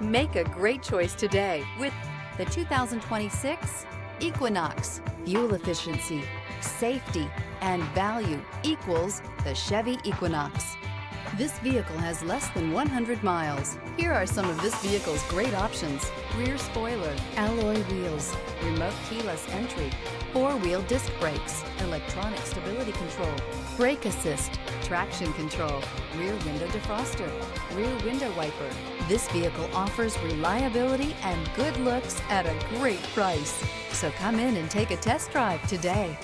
Make a great choice today with the 2026 Equinox. Fuel efficiency, safety, and value equals the Chevy Equinox. This vehicle has less than 100 miles. Here are some of this vehicle's great options: rear spoiler, alloy wheels, remote keyless entry, four-wheel disc brakes, electronic stability control, brake assist, traction control, rear window defroster, rear window wiper. This vehicle offers reliability and good looks at a great price. So come in and take a test drive today.